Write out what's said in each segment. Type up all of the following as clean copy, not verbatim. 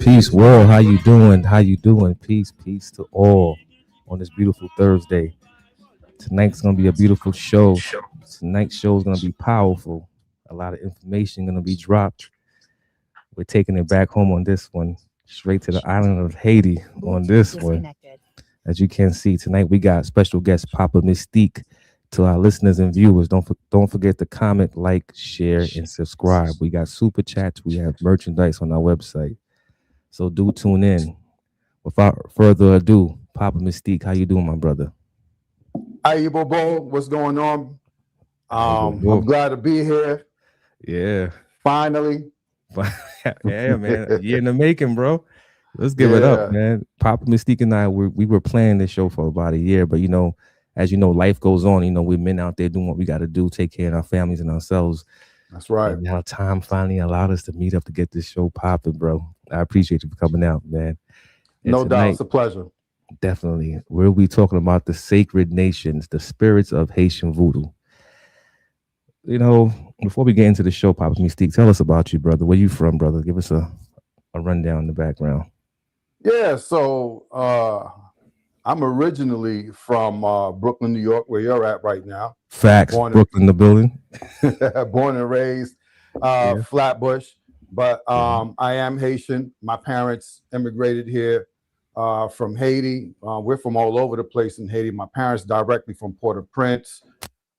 Peace, world. How you doing? How you doing? Peace to all on this beautiful Thursday. Tonight's gonna be a beautiful show. Tonight's show is gonna be powerful. A lot of information gonna be dropped. We're taking it back home on this one, straight to the island of Haiti on this one. As you can see tonight, we got special guest Papa Mystique. To our listeners and viewers, don't forget to comment, like, share, and subscribe. We got super chats. We have merchandise on our website, so do tune in. Without further ado, Papa Mystique, how you doing, my brother? Hi, Bobo. What's going on? I'm glad to be here. Yeah, finally. Yeah, man. A year in the making, bro. Let's give it up, man. Papa Mystique and I we were planning this show for about a year, but as you know, life goes on. We're men out there doing what we got to do, take care of our families and ourselves. That's right. And now time finally allowed us to meet up to get this show popping, bro. I appreciate you for coming out, man. And no doubt, it's a pleasure. Definitely. We'll be talking about the sacred nations, the spirits of Haitian Vodou. Before we get into the show, Papa Mystique, tell us about you, brother. Where you from, brother? Give us a rundown in the background. Yeah, so I'm originally from Brooklyn, New York, where you're at right now. Facts. Brooklyn, the building. Born and raised Flatbush, but I am Haitian. My parents immigrated here from Haiti. We're from all over the place in Haiti. My parents directly from Port-au-Prince,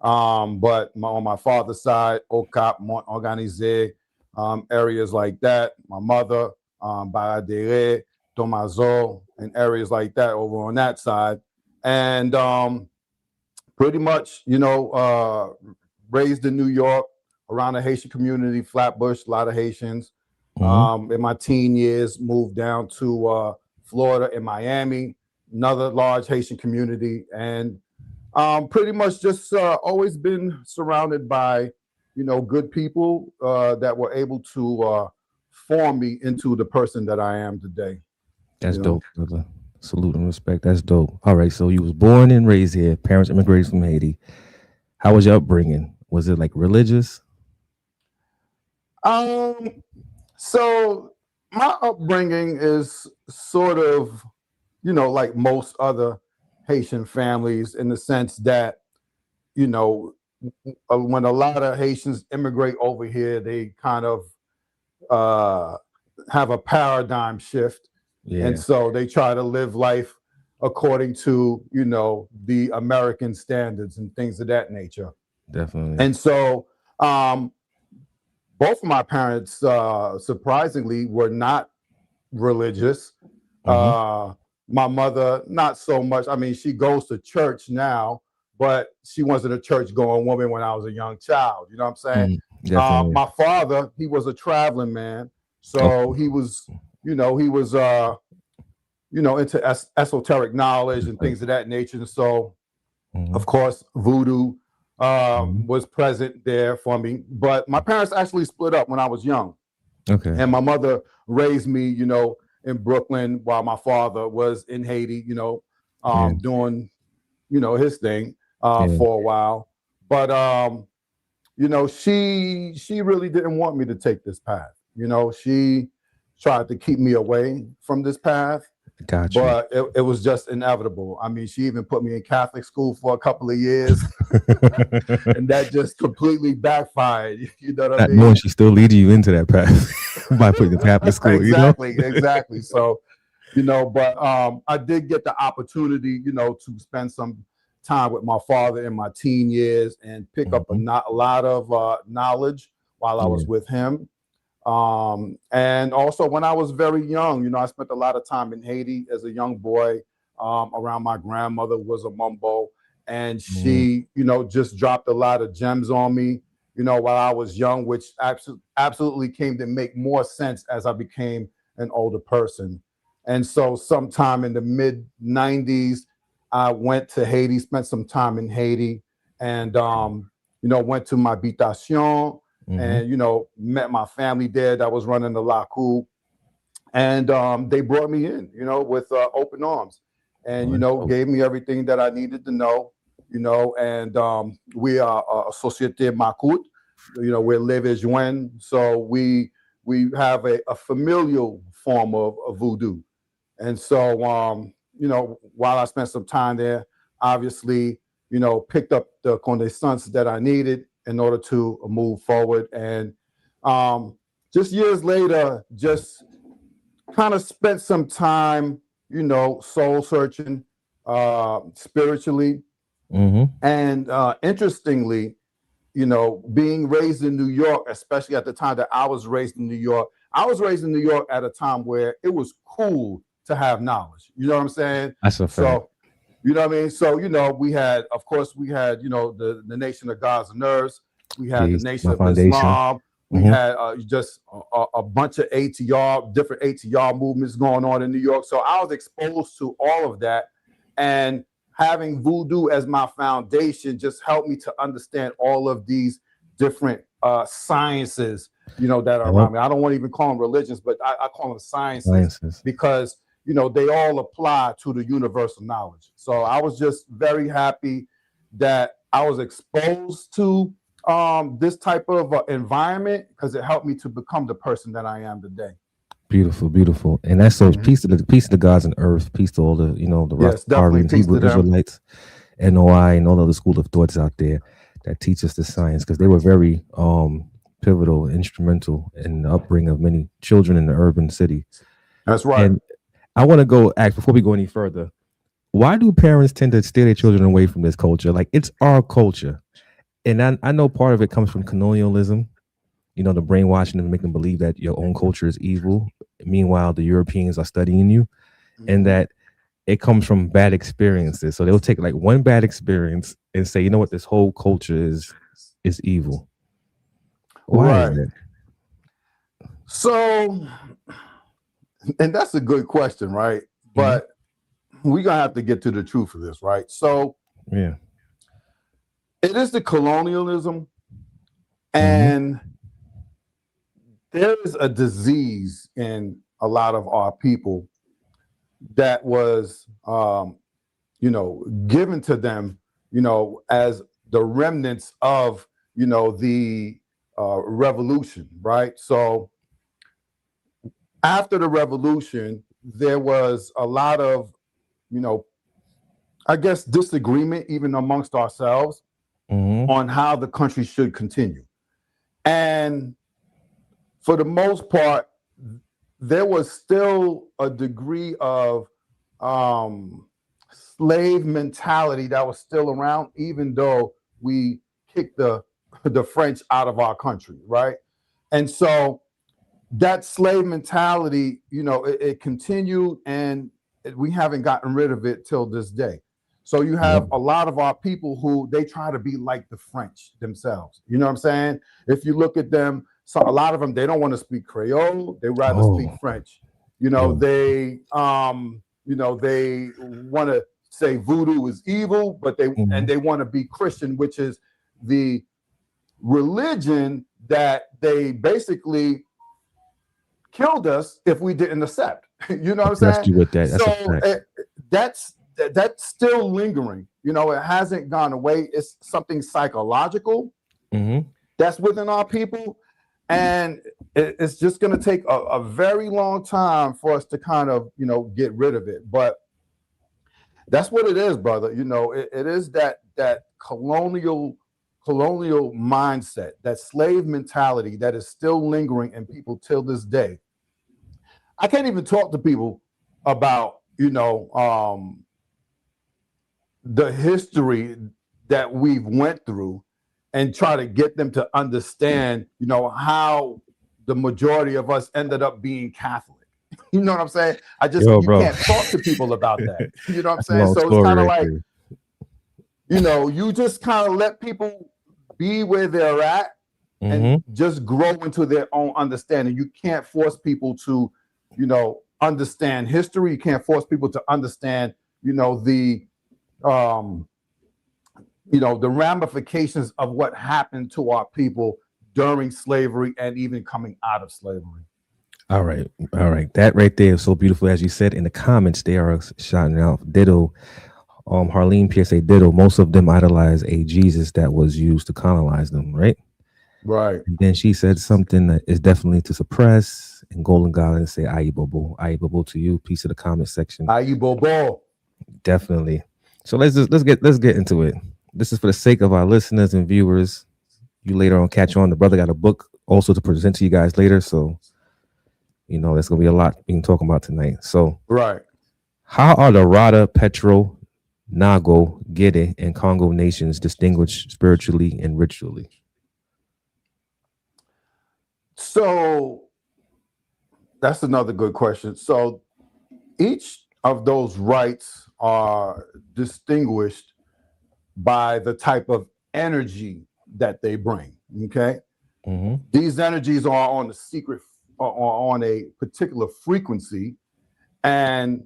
but on my father's side, Okap, Mont-Organisé, areas like that. My mother, Baradere, Tomazo, and areas like that over on that side. And pretty much, raised in New York, around the Haitian community, Flatbush, a lot of Haitians. In my teen years, moved down to Florida and Miami, another large Haitian community. And pretty much just always been surrounded by, good people that were able to form me into the person that I am today. That's dope, brother. Salute and respect. That's dope. All right, so you was born and raised here. Parents immigrated from Haiti. How was your upbringing? Was it like religious? So my upbringing is sort of, like most other Haitian families, in the sense that, when a lot of Haitians immigrate over here, they kind of have a paradigm shift. Yeah. And so they try to live life according to, the American standards and things of that nature. Definitely. And so both of my parents, surprisingly, were not religious. My mother, not so much. I mean, she goes to church now, but she wasn't a church-going woman when I was a young child. You know what I'm saying? My father, he was a traveling man. So he was, into esoteric knowledge and things of that nature. And so, of course, voodoo was present there for me. But my parents actually split up when I was young. Okay. And my mother raised me, in Brooklyn, while my father was in Haiti, doing, his thing for a while. But, she really didn't want me to take this path. She tried to keep me away from this path. Gotcha. But it was just inevitable. I mean, she even put me in Catholic school for a couple of years, and that just completely backfired. You know what I mean? Knowing she still leading you into that path by putting in Catholic school. Exactly. So, but I did get the opportunity, to spend some time with my father in my teen years and pick up a lot of knowledge while I was with him. And also when I was very young, I spent a lot of time in Haiti as a young boy, around my grandmother, was a mambo, and she, just dropped a lot of gems on me, while I was young, which absolutely came to make more sense as I became an older person. And so sometime in the mid 90s, I went to Haiti, spent some time in Haiti, and, went to my habitation. And, met my family there that was running the lakou. And they brought me in, with open arms, and gave me everything that I needed to know, and we are Société Makout, we're Leve Sèvenn, so we have a familial form of voodoo. And so while I spent some time there, obviously picked up the connaissance that I needed in order to move forward. And just years later, just kind of spent some time, soul searching spiritually. And interestingly, being raised in New York, especially at the time that I was raised in New York, I was raised in New York at a time where it was cool to have knowledge. You know what I'm saying? That's a fact. So, you know what I mean? So, we had, of course, the Nation of Gods and Nerves. We had the Nation of Islam. We had just a bunch of ATR, different ATR movements going on in New York. So I was exposed to all of that. And having voodoo as my foundation just helped me to understand all of these different sciences, that are around me. I don't want to even call them religions, but I call them sciences. Because, they all apply to the universal knowledge. So I was just very happy that I was exposed to this type of environment, because it helped me to become the person that I am today. Beautiful, beautiful. And that's so peace to the gods on earth, peace to all the, the Rastafarians, Hebrew Israelites, NOI, and all other school of thoughts out there that teach us the science, because they were very pivotal, instrumental in the upbringing of many children in the urban city. That's right. And I want to ask, before we go any further, why do parents tend to steer their children away from this culture? Like, it's our culture. And I know part of it comes from colonialism, the brainwashing and making believe that your own culture is evil. Meanwhile, the Europeans are studying you, and that it comes from bad experiences. So they'll take like one bad experience and say, you know what, this whole culture is evil. Why is that? So, and that's a good question, right? But we're going to have to get to the truth of this, right? So, yeah, it is the colonialism, and there is a disease in a lot of our people that was, given to them, as the remnants of, the revolution, right? So after the revolution, there was a lot of, I guess, disagreement even amongst ourselves on how the country should continue. And for the most part, there was still a degree of slave mentality that was still around, even though we kicked the French out of our country, right? And so that slave mentality, it continued, and we haven't gotten rid of it till this day. So you have a lot of our people who they try to be like the French themselves. You know what I'm saying? If you look at them, so a lot of them, they don't want to speak Creole. They rather speak French. They they want to say voodoo is evil, but they want to be Christian, which is the religion that they basically killed us if we didn't accept. You know what I'm saying? With that. That's that's still lingering. It hasn't gone away. It's something psychological that's within our people. And it's just going to take a very long time for us to kind of, get rid of it. But that's what it is, brother. It is that colonial mindset, that slave mentality that is still lingering in people till this day. I can't even talk to people about, the history that we've went through and try to get them to understand, how the majority of us ended up being Catholic. You know what I'm saying? You can't talk to people about that. You know what I'm saying? So it's kind of like, you just kind of let people be where they're at and just grow into their own understanding. You can't force people to, understand history. You can't force people to understand, the ramifications of what happened to our people during slavery and even coming out of slavery. All right, all right. That right there is so beautiful, as you said in the comments. They are shouting out ditto. Harleen Pierce say ditto. Most of them idolize a Jesus that was used to colonize them, right? Right. And then she said something that is definitely to suppress. And Golden Goblin say ayi bobo to you. Piece of the comment section, Ayi bobo. definitely. So let's get into it. This is for the sake of our listeners and viewers. You later on catch on. The brother got a book also to present to you guys later. So there's gonna be a lot we can talk about tonight. So Right. how are the Rada, Petwo, Nago, Gede, and Congo nations distinguished spiritually and ritually? So that's another good question. So each of those rites are distinguished by the type of energy that they bring. Okay. Mm-hmm. These energies are on the secret, on a particular frequency, and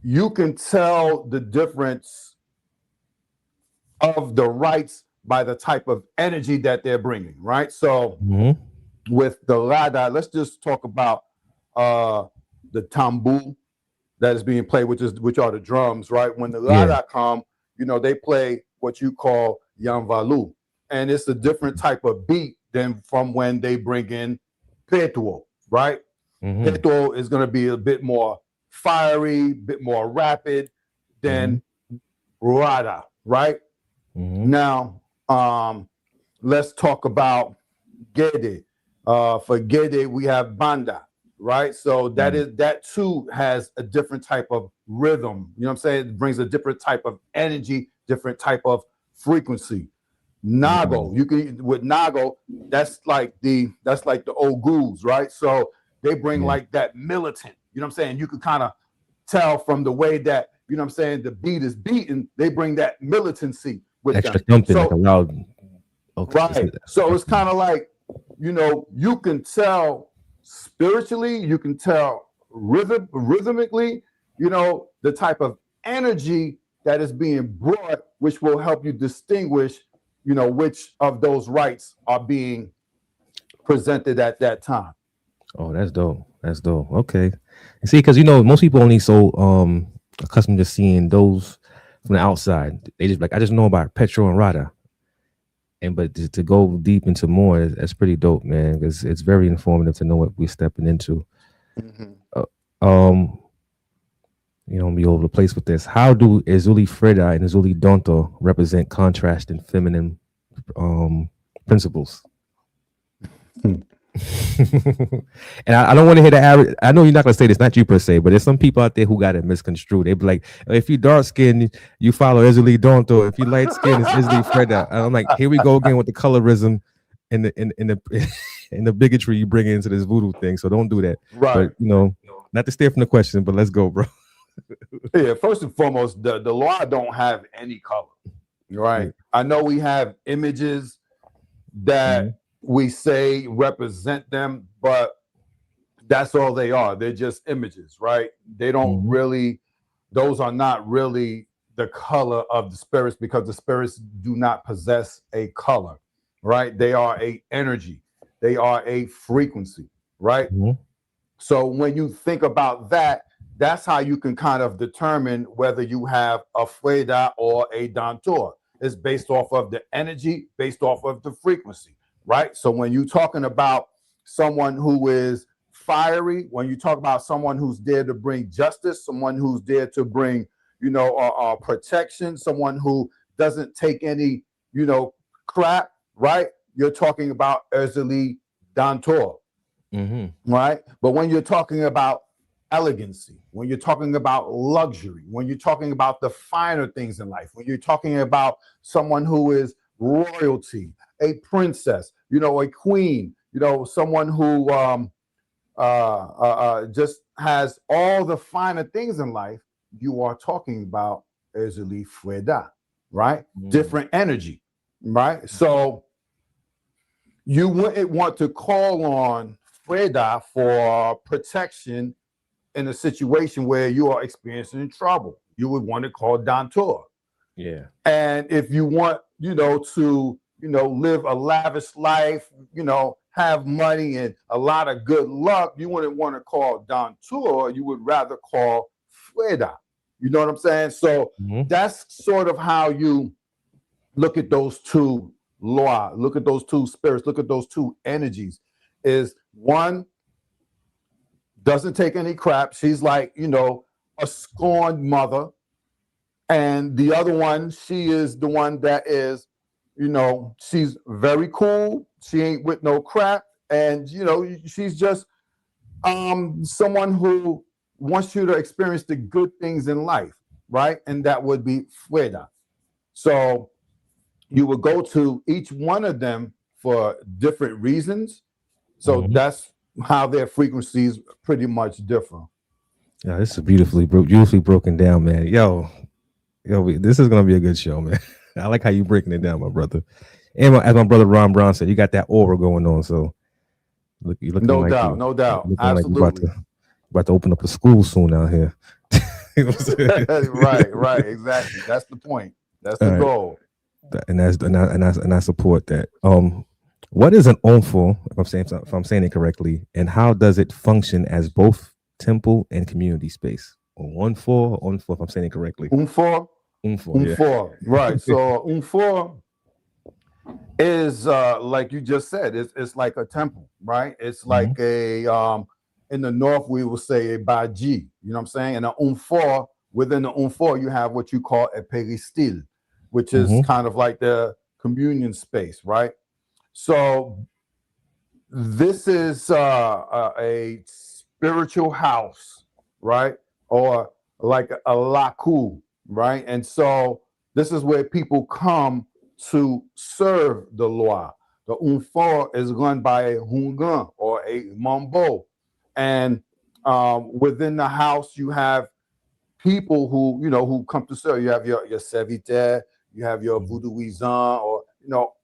you can tell the difference of the rites by the type of energy that they're bringing, right? So with the Rada, let's just talk about the tambour that is being played, which are the drums, right? When the Rada come, they play what you call unravel, and it's a different type of beat than from when they bring in Petwo, right? Petwo is going to be a bit more fiery, bit more rapid than Rada, right? Now, let's talk about Gede. For Gede, we have banda, right? So that too has a different type of rhythm. You know what I'm saying? It brings a different type of energy, different type of frequency. Nago, you can with Nago, that's like the old ghouls, right? So they bring like that militant. You know what I'm saying? You can kind of tell from the way that you know what I'm saying the beat is beaten. They bring that militancy with extra them. thumping, So, like a loud. Okay. right. So it's kind of like you can tell spiritually, you can tell rhythmically, the type of energy that is being brought, which will help you distinguish, which of those rites are being presented at that time. Oh, that's dope. That's dope. Okay. And see, because most people only so accustomed to seeing those from the outside. They just like, I just know about Petwo and Rada. But to go deep into more, that's pretty dope, man. Because it's very informative to know what we're stepping into. Be all over the place with this. How do Ezili Freda and Ezili Dantor represent contrast and feminine principles? And I don't want to hear the average. I know you're not gonna say this, not you per se, but there's some people out there who got it misconstrued. They be like, if you dark skin, you follow Ezili Dantor. If you light skin, it's Ezili Freda. And I'm like, here we go again with the colorism and the and the bigotry you bring into this voodoo thing. So don't do that. Right. But not to steer from the question, but let's go, bro. Yeah. First and foremost, the law don't have any color. Right. I know we have images that we say represent them, but that's all they are. They're just images, right? They don't really, those are not really the color of the spirits, because the spirits do not possess a color, right? They are a energy. They are a frequency, right? So when you think about that, that's how you can kind of determine whether you have a Freda or a Dantor. It's based off of the energy, based off of the frequency, right? So when you're talking about someone who is fiery, when you talk about someone who's there to bring justice, someone who's there to bring, protection, someone who doesn't take any, crap, right? You're talking about Ezili Dantor, right? But when you're talking about elegancy, when you're talking about luxury, when you're talking about the finer things in life, when you're talking about someone who is royalty, a princess, a queen, someone who just has all the finer things in life, you are talking about Ezili Freda, right? Different energy, right? So you wouldn't want to call on Freda for protection in a situation where you are experiencing trouble. You would want to call Dantor. Yeah. And if you want, to, live a lavish life, have money and a lot of good luck, you wouldn't want to call Dantor. You would rather call Freda. You know what I'm saying? So that's sort of how you look at those two law, look at those two spirits, look at those two energies. Is one doesn't take any crap. She's like, you know, a scorned mother. And the other one, she is the one that is, you know, she's very cool. She ain't with no crap. And, you know, she's just someone who wants you to experience the good things in life, right? And that would be Freda. So you would go to each one of them for different reasons. So that's how their frequencies pretty much differ. Yeah, this is beautifully broken down, man. Yo, this is gonna be a good show, man. I like how you breaking it down, my brother. And as my brother Ron Brown said, you got that aura going on. So you looking no like doubt, no doubt, looking absolutely. Like you about to open up a school soon out here. right, exactly. That's the point. That's the goal. And I support that. What is an hounfò, if I'm saying it correctly, and how does it function as both temple and community space? Hounfò, if I'm saying it correctly. Hounfò, yeah. Right. So hounfò is like you just said, it's like a temple, right? It's like a in the north we will say a baji, you know what I'm saying? And an hounfò, within the hounfò you have what you call a peristyle, which is kind of like the communion space, right? So this is a spiritual house, right? Or like a lakou, right? And so this is where people come to serve the Loi. The hounfò is run by a houngan or a mambo. And within the house, you have people who, you know, who come to serve. You have your serviteur, you have your voodooisant, or, you know,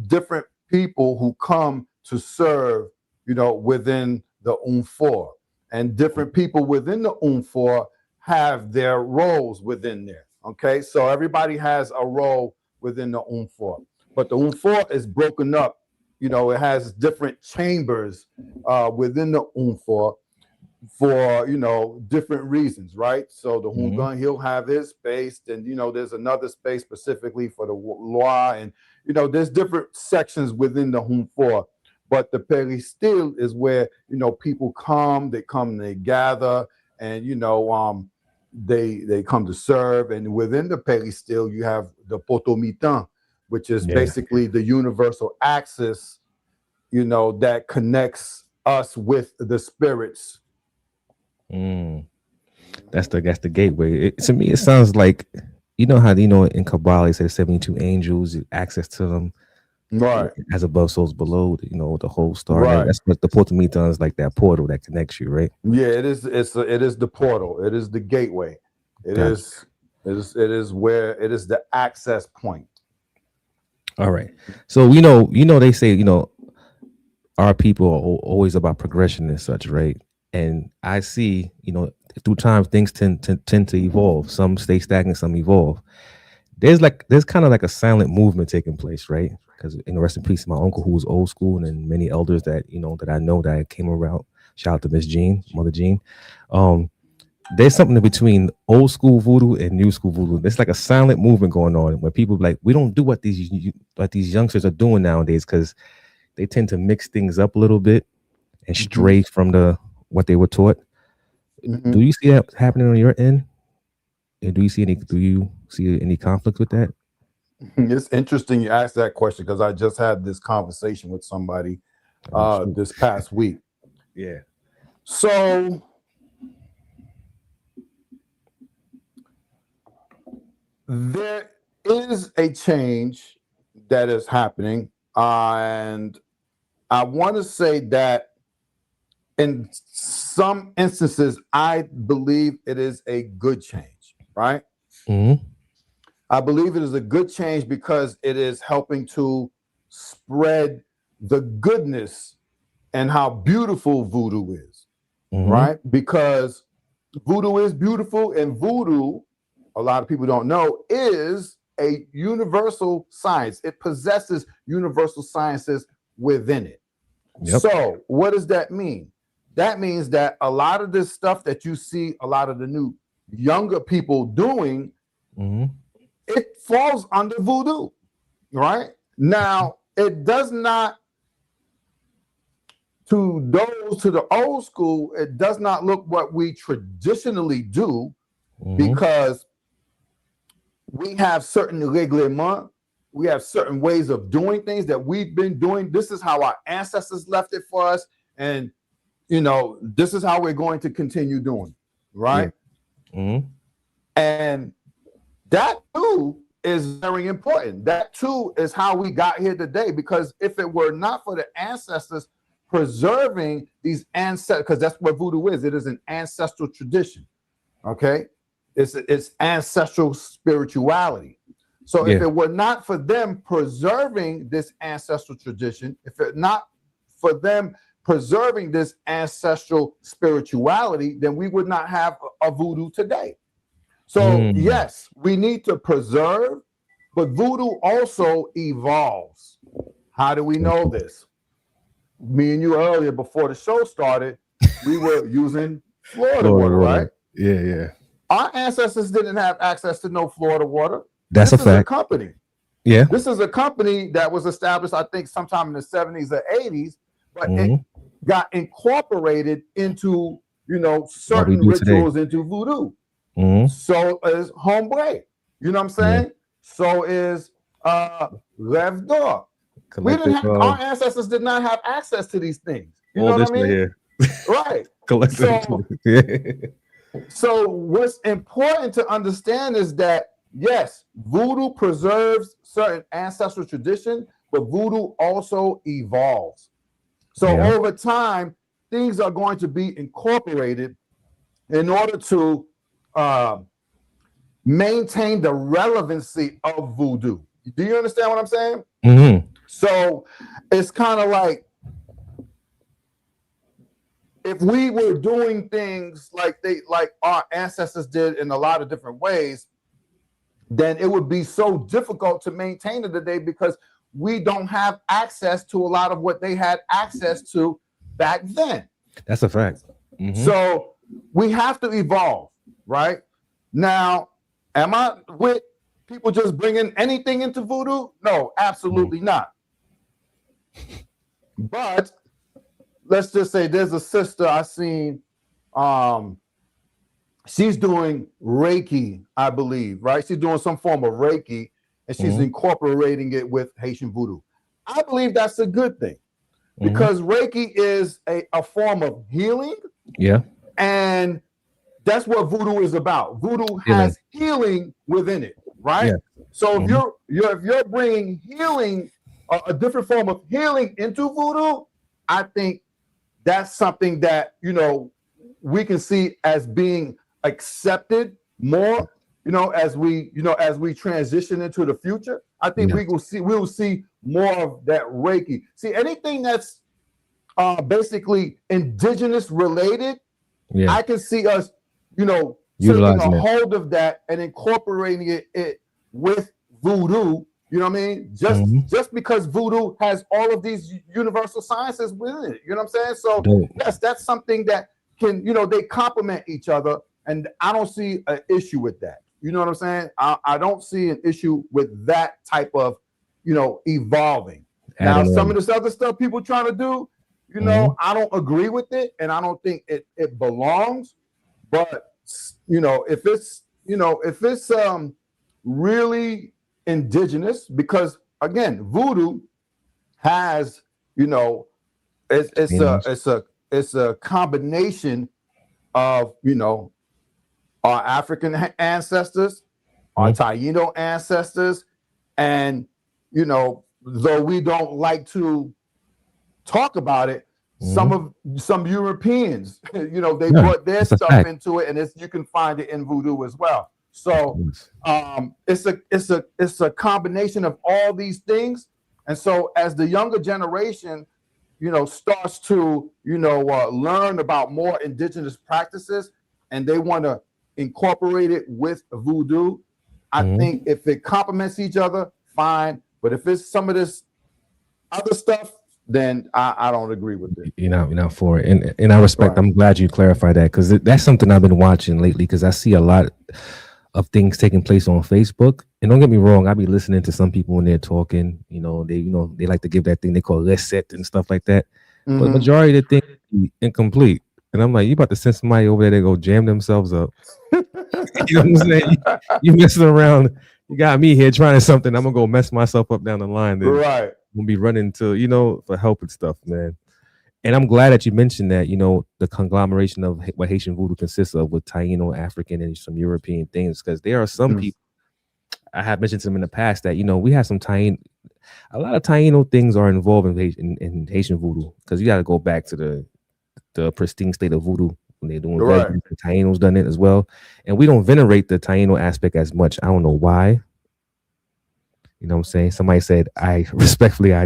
different people who come to serve, you know, within the hounfò. And different people within the hounfò have their roles within there. Okay, so everybody has a role within the hounfò, but the hounfò is broken up. You know, it has different chambers within the hounfò for, you know, different reasons, right? So the houngan, he'll have his space, and, you know, there's another space specifically for the loi, and, you know, there's different sections within the hounfò. But the peristyle is where, you know, people come, they gather, and, you know, they come to serve. And within the peristyle, you have the poto mitan, which is basically the universal axis, you know, that connects us with the spirits. That's the gateway. To me, it sounds like, you know how, you know, in Kabbalah it says 72 angels, access to them, right, as above, so is below. You know, the whole star. Right. That's what the portal meter is, like that portal that connects you, right? Yeah, it is. It is the portal. It is the gateway. It is where it is the access point. All right. So you know they say, you know, our people are always about progression and such, right? And I see, you know, through time things tend to evolve. Some stay stagnant, some evolve. There's kind of like a silent movement taking place, right? Because, in rest in peace, my uncle, who was old school, and then many elders that, you know, that I know that came around. Shout out to Miss Jean, Mother Jean. There's something in between old school voodoo and new school voodoo. There's like a silent movement going on where people like, we don't do what these youngsters are doing nowadays, because they tend to mix things up a little bit and stray from what they were taught. Do you see that happening on your end? And do you see any conflict with that? It's interesting you asked that question, because I just had this conversation with somebody this past week. Yeah. So there is a change that is happening, and I want to say that in some instances, I believe it is a good change, right? I believe it is a good change because it is helping to spread the goodness and how beautiful voodoo is, right? Because voodoo is beautiful, and voodoo, a lot of people don't know, is a universal science. It possesses universal sciences within it. Yep. So what does that mean? That means that a lot of this stuff that you see, a lot of the new younger people doing, it falls under voodoo, right? Now, it does not, to those to the old school, it does not look what we traditionally do, because we have certain regleman, we have certain ways of doing things that we've been doing. This is how our ancestors left it for us, and this is how we're going to continue doing, right? Yeah. And that too is very important. That too is how we got here today, because if it were not for the ancestors preserving these ancestors, because that's what voodoo is, it is an ancestral tradition, okay? It's ancestral spirituality. So if it were not for them preserving this ancestral tradition, if it not for them preserving this ancestral spirituality, then we would not have a voodoo today. So yes, we need to preserve, but voodoo also evolves. How do we know this? Me and you earlier, before the show started, we were using Florida water, right? Yeah. Our ancestors didn't have access to no Florida water. This is a company. Yeah. This is a company that was established, I think, sometime in the 70s or 80s, but it got incorporated into, certain rituals into voodoo. So is hombre. You know what I'm saying? So is Leve. We didn't have, our ancestors did not have access to these things. You know what I mean? Right. So what's important to understand is that, yes, voodoo preserves certain ancestral tradition, but voodoo also evolves. So over time, things are going to be incorporated in order to maintain the relevancy of voodoo. Do you understand what I'm saying? So it's kind of like, if we were doing things like our ancestors did in a lot of different ways, then it would be so difficult to maintain it today, because we don't have access to a lot of what they had access to back then. That's a fact. So we have to evolve, right? Now, am I with people just bringing anything into voodoo? No, absolutely not. But let's just say there's a sister I seen, she's doing Reiki, I believe, right? She's doing some form of Reiki, and she's incorporating it with Haitian Vodou. I believe that's a good thing, because Reiki is a form of healing. Yeah. And that's what voodoo is about. Voodoo has healing within it, right? Yeah. So if you're bringing healing, a different form of healing into voodoo, I think that's something that, we can see as being accepted more, as we transition into the future. I think we will see more of that Reiki. See, anything that's basically indigenous related, I can see us, taking a hold of that and incorporating it with voodoo. You know what I mean? Just because voodoo has all of these universal sciences within it. You know what I'm saying? So yes, that's something that can, they complement each other, and I don't see an issue with that. You know what I'm saying? I don't see an issue with that type of, evolving. Now, some of this other stuff people trying to do, I don't agree with it, and I don't think it belongs. But if it's really indigenous, because again, voodoo has, it's a combination of, our African ancestors, our Taino ancestors, and though we don't like to talk about it, some Europeans, they brought their stuff into it, and you can find it in voodoo as well. So it's a combination of all these things. And so as the younger generation, starts to, learn about more indigenous practices, and they want to incorporate it with voodoo, I think if it complements each other, fine. But if it's some of this other stuff, then I don't agree with it. You're not for it, and I respect. Right. I'm glad you clarified that because that's something I've been watching lately. Because I see a lot of things taking place on Facebook. And don't get me wrong, I be listening to some people when they're talking. They like to give that thing they call reset and stuff like that. But Mm-hmm. majority of the things be incomplete. And I'm like, you about to send somebody over there to go jam themselves up. You know what I'm saying? You messing around. You got me here trying something. I'm gonna go mess myself up down the line. Then Right. I'm gonna be running to for help and stuff, man. And I'm glad that you mentioned that, the conglomeration of what Haitian voodoo consists of with Taino, African, and some European things. Because there are some people, I have mentioned to them in the past that, we have some Taino, a lot of Taino things are involved in Haitian voodoo. Because you got to go back to the pristine state of voodoo when they're doing Right. veggies. The Taino's done it as well. And we don't venerate the Taino aspect as much. I don't know why. You know what I'm saying? Somebody said, I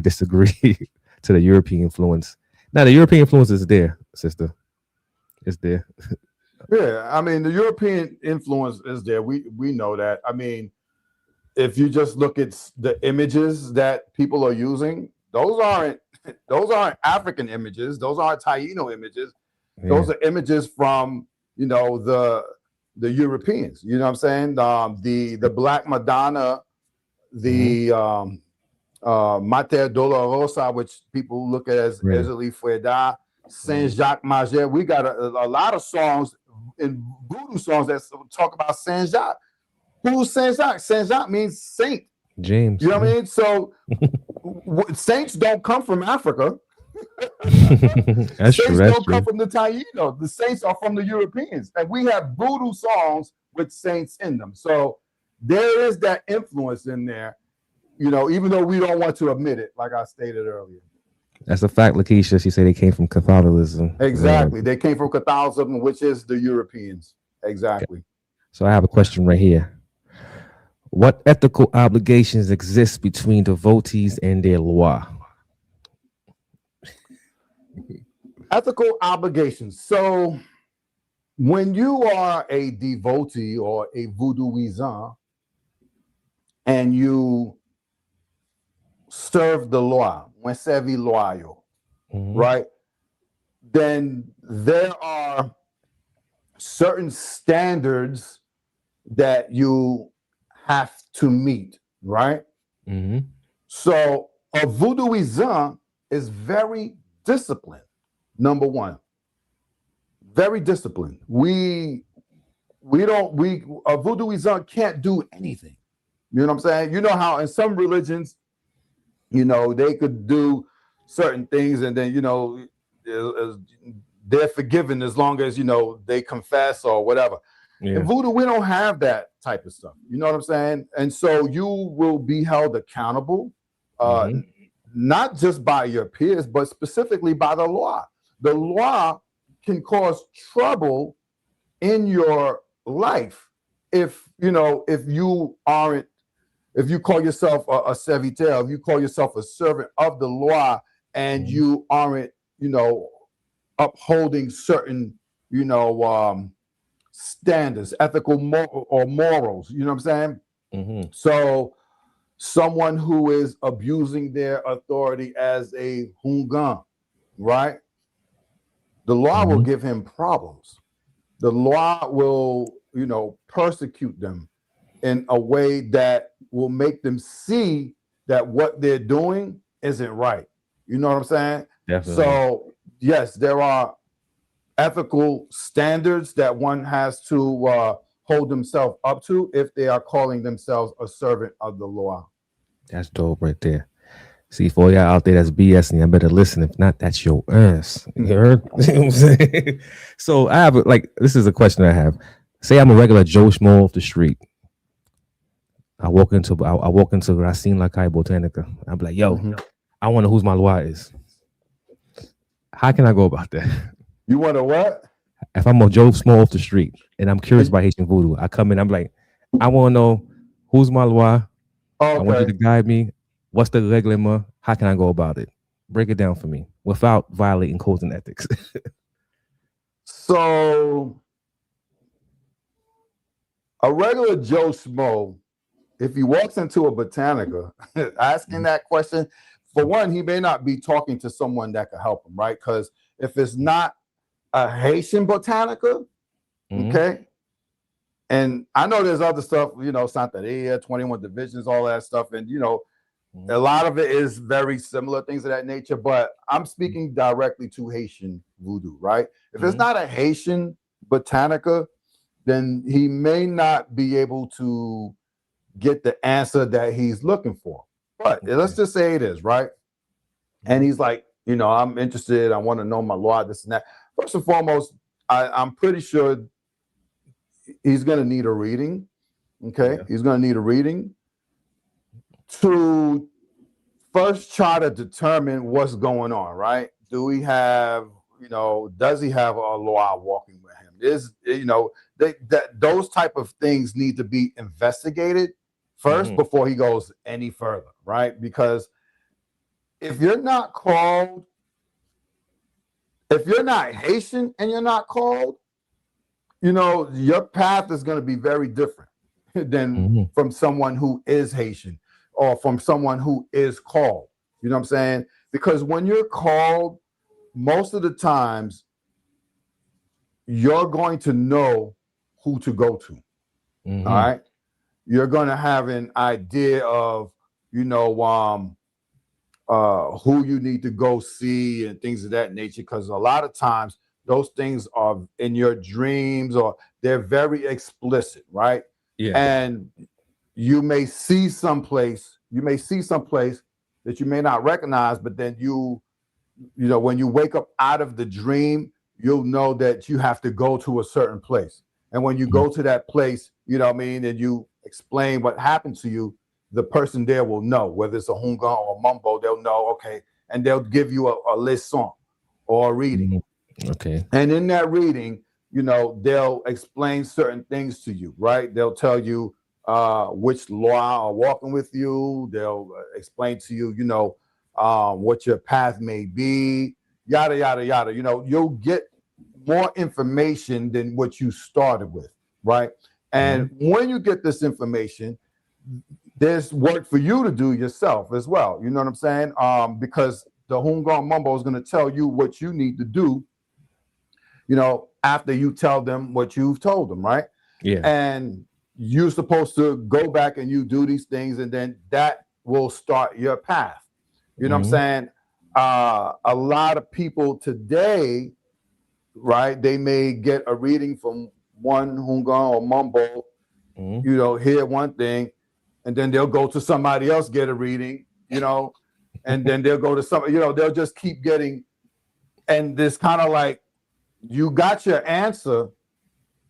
disagree to the European influence. Now, the European influence is there, sister. It's there. Yeah, I mean, the European influence is there. We know that. I mean, if you just look at the images that people are using, those aren't African images. Those aren't Taino images. Yeah. Those are images from the Europeans. You know what I'm saying? The Black Madonna, the Mater Dolorosa, which people look at as Ezili, Freda, Saint Jacques Mager. We got a lot of songs in voodoo songs that talk about Saint Jacques. Who's Saint Jacques? Saint Jacques means saint. James. You know what I mean? So saints don't come from Africa. Saints don't come from the Taino. The saints are from the Europeans. And we have voodoo songs with saints in them. So there is that influence in there, even though we don't want to admit it, like I stated earlier. That's a fact, Lakeisha. She said they came from Catholicism. Exactly. They came from Catholicism, which is the Europeans. Exactly. Okay. So I have a question right here. What ethical obligations exist between devotees and their loi? Ethical obligations. So when you are a devotee or a voodooisant and you serve the loi, servi loyo, right? Then there are certain standards that you have to meet, right? So a voodooisant is very disciplined. Number one, very disciplined. A voodooisant can't do anything. You know what I'm saying? You know how in some religions, they could do certain things and then, they're forgiven as long as, they confess or whatever. Yeah. In voodoo, we don't have that type of stuff. You know what I'm saying? And so you will be held accountable, not just by your peers, but specifically by the law. The law can cause trouble in your life if you call yourself a serviteur, if you call yourself a servant of the law and you aren't, upholding certain, standards, ethical or morals, you know what I'm saying? So someone who is abusing their authority as a hungan, right? The law will give him problems. The law will, persecute them in a way that will make them see that what they're doing isn't right. You know what I'm saying? Definitely. So, yes, there are ethical standards that one has to hold themselves up to if they are calling themselves a servant of the law. That's dope right there. See, for y'all out there that's BSing, I better listen. If not, that's your ass. You heard? You know what I'm saying? So I have this is a question I have. Say I'm a regular Joe Schmo off the street. I walk into Racine La Calle Botanica. I'm like, yo, I wonder whose my loi is. How can I go about that? You want to what? If I'm a Joe Schmo off the street and I'm curious about Haitian voodoo, I come in, I'm like, I want to know who's my loi. I want you to guide me. What's the regleman? How can I go about it? Break it down for me without violating codes and ethics. So, a regular Joe Schmo, if he walks into a Botanica asking that question, for one, he may not be talking to someone that could help him, right? Because if it's not a Haitian botanica, okay, and I know there's other stuff, you know, Santeria, 21 divisions, all that stuff, and you know, a lot of it is very similar, things of that nature. But I'm speaking directly to Haitian voodoo, right? If it's not a Haitian botanica, then he may not be able to get the answer that he's looking for. But let's just say it is, right? And he's like, you know, I'm interested. I want to know my law, this and that. First and foremost, I'm pretty sure he's going to need a reading. Okay. He's going to need a reading to first try to determine what's going on, right? Do we have, you know, does he have a law walking with him? Is, you know, those type of things need to be investigated first before he goes any further, right? Because if you're not called, if you're not Haitian and you're not called, you know, your path is going to be very different than from someone who is Haitian or from someone who is called. You know what I'm saying? Because when you're called, most of the times you're going to know who to go to. All right. You're going to have an idea of, you know, who you need to go see and things of that nature. Because a lot of times those things are in your dreams or they're very explicit, right? Yeah. And you may see someplace that you may not recognize, but then you know, when you wake up out of the dream, you'll know that you have to go to a certain place. And when you go to that place, you know what I mean, and you explain what happened to you, the person there will know, whether it's a hounfò or a mambo, they'll know, okay, and they'll give you a list song or a reading. Okay. And in that reading, you know, they'll explain certain things to you, right? They'll tell you which law are walking with you. They'll explain to you, you know, what your path may be, yada, yada, yada. You know, you'll get more information than what you started with, right? And when you get this information, there's work for you to do yourself as well. You know what I'm saying? Because the hounfò mambo is going to tell you what you need to do, you know, after you tell them what you've told them, right? Yeah. And you're supposed to go back and you do these things, and then that will start your path. You know what I'm saying? A lot of people today, right, they may get a reading from one hounfò or mambo, you know, hear one thing, and then they'll go to somebody else, get a reading, you know, and then they'll go to some, you know, they'll just keep getting, and this kind of like, you got your answer,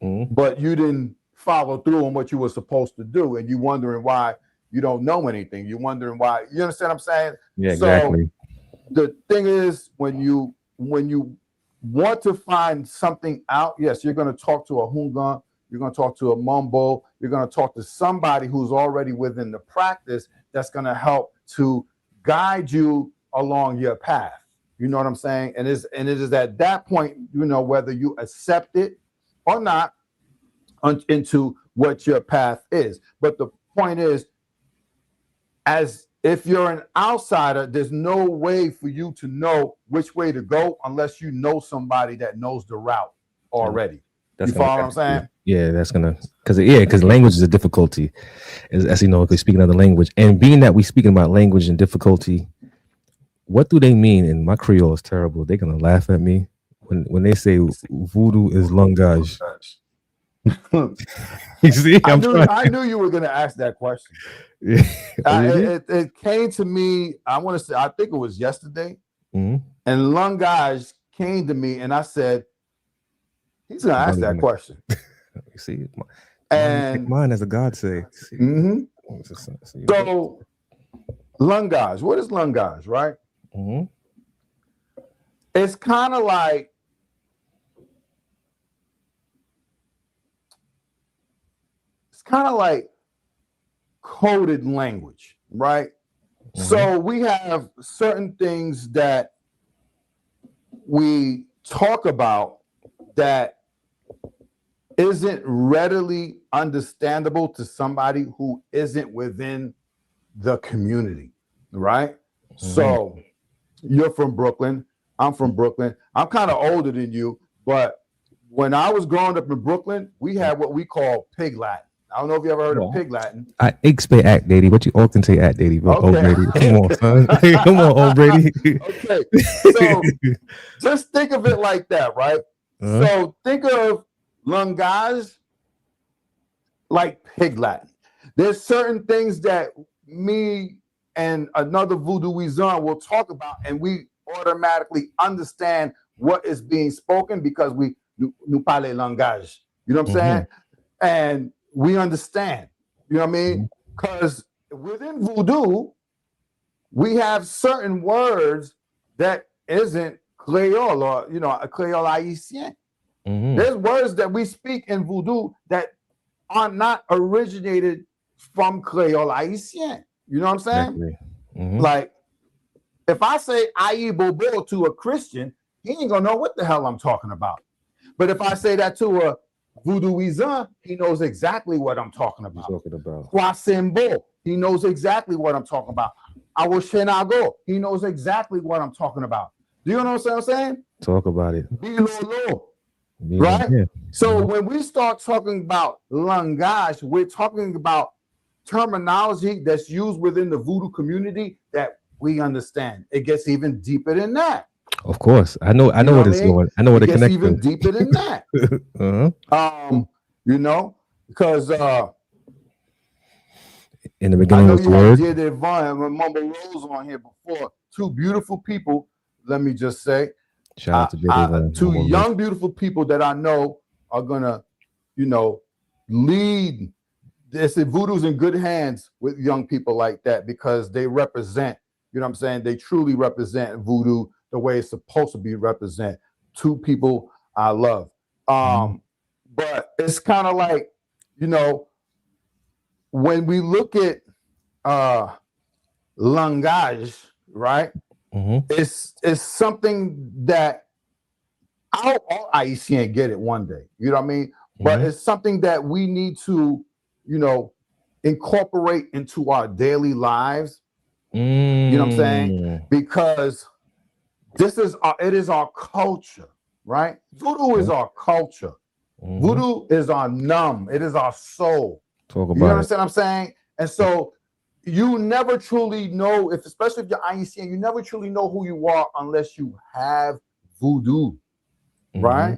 but you didn't follow through on what you were supposed to do, and you wondering why you don't know anything. You're wondering why. You understand what I'm saying? Yeah, exactly. So the thing is, when you want to find something out, yes, you're going to talk to a hounfò, you're going to talk to a mambo, you're going to talk to somebody who's already within the practice that's going to help to guide you along your path. You know what I'm saying? And it is at that point, you know, whether you accept it or not into what your path is. But the point is, as if you're an outsider, there's no way for you to know which way to go unless you know somebody that knows the route already. You follow what I'm saying? Yeah, that's gonna, because language is a difficulty, as you know, if we speak another language, and being that we speaking about language and difficulty, what do they mean? And my Creole is terrible. They're gonna laugh at me when they say voodoo is langage. You see, I knew you were gonna ask that question. Yeah. It came to me. I want to say, I think it was yesterday, and langage came to me, and I said, he's gonna ask that question. You see, and mine as a God say. So, langage. What is langage, right? It's kind of like coded language, right? So we have certain things that we talk about that isn't readily understandable to somebody who isn't within the community, right? So you're from Brooklyn. I'm from Brooklyn. I'm kind of older than you, but when I was growing up in Brooklyn, we had what we call pig Latin. I don't know if you ever heard of pig Latin. Ik spreek act, Daddy. What you often say act, Daddy? Okay. Old Brady. Come on, son. Come on, old Brady. Okay. So just think of it like that, right? So think of langage like pig Latin. There's certain things that me and another voodooism will talk about, and we automatically understand what is being spoken because we nous parle langage. You know what I'm saying? And we understand. You know what I mean? Because within voodoo, we have certain words that isn't Creole or, you know, a Creole Haitian. There's words that we speak in voodoo that are not originated from Creole Haitian. You know what I'm saying? Exactly. Like, if I say ayi bobo to a Christian, he ain't gonna know what the hell I'm talking about. But if I say that to a voodooism, he knows exactly what I'm talking about. Kwasimbo, he knows exactly what I'm talking about. Awoshenago, he knows exactly what I'm talking about. Do you know what I'm saying? Talk about it. Bilolo, right? Yeah. So when we start talking about langage, we're talking about terminology that's used within the voodoo community that we understand. It gets even deeper than that. Of course, I know what it's going. I know what it connects even deeper than that. You know, because in the beginning was the word. Gede and Mambo Rose on here before. Two beautiful people. Let me just say, shout out to two young, beautiful people that I know are gonna, you know, lead. This voodoo's in good hands with young people like that because they represent. You know what I'm saying? They truly represent voodoo the way it's supposed to be represent. Two people I love. But it's kind of like, you know, when we look at langage, right? It's something that all Haitian get it one day. You know what I mean? But it's something that we need to, you know, incorporate into our daily lives. You know what I'm saying? Because it is our culture, right? Voodoo is our culture. Voodoo is our it is our soul. Talk about you understand what I'm saying? And so you never truly know, especially if you're Haitian, you never truly know who you are unless you have voodoo, right?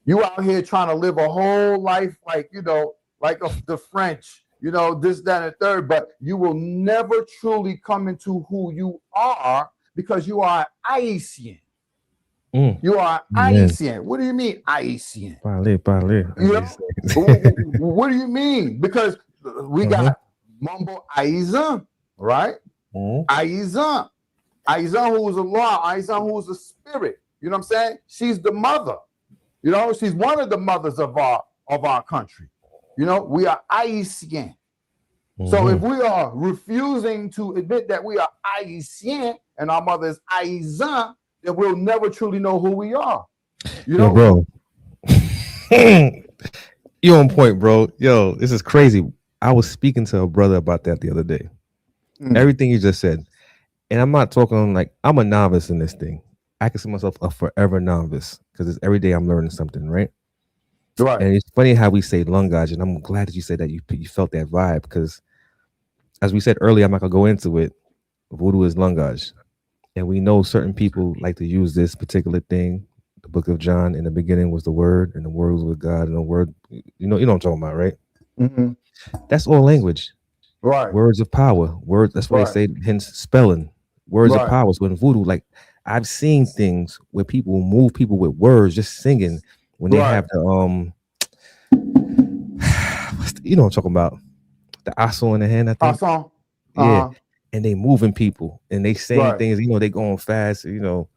You out here trying to live a whole life like, you know, like the French, you know, this, that, and the third, but you will never truly come into who you are because you are Haitian. You are Haitian. What do you mean Haitian? Parle. You know? What do you mean? Because we got mambo Haitian, right? Haitian. Haitian who is a law. Haitian who is a spirit. You know what I'm saying? She's the mother. You know, she's one of the mothers of our country. You know, we are Haitian. So if we are refusing to admit that we are Haitian and our mother is Haitian, then we'll never truly know who we are. You know, bro. You're on point, bro. Yo, this is crazy. I was speaking to a brother about that the other day. Everything you just said. And I'm not talking like I'm a novice in this thing. I consider myself a forever novice because every day I'm learning something, right? Right. And it's funny how we say langage, and I'm glad that you said that you felt that vibe because, as we said earlier, I'm not gonna go into it. Voodoo is langage, and we know certain people like to use this particular thing. The Book of John, in the beginning was the Word, and the Word was with God, and the Word, you know what I'm talking about, right? That's all language, right? Words of power, words. That's why they say, hence spelling, words of power. So in voodoo, like I've seen things where people move people with words, just singing. When they have the you know what I'm talking about, the aso in the hand, I think. Yeah, and they moving people and they saying things. You know, they going fast. You know,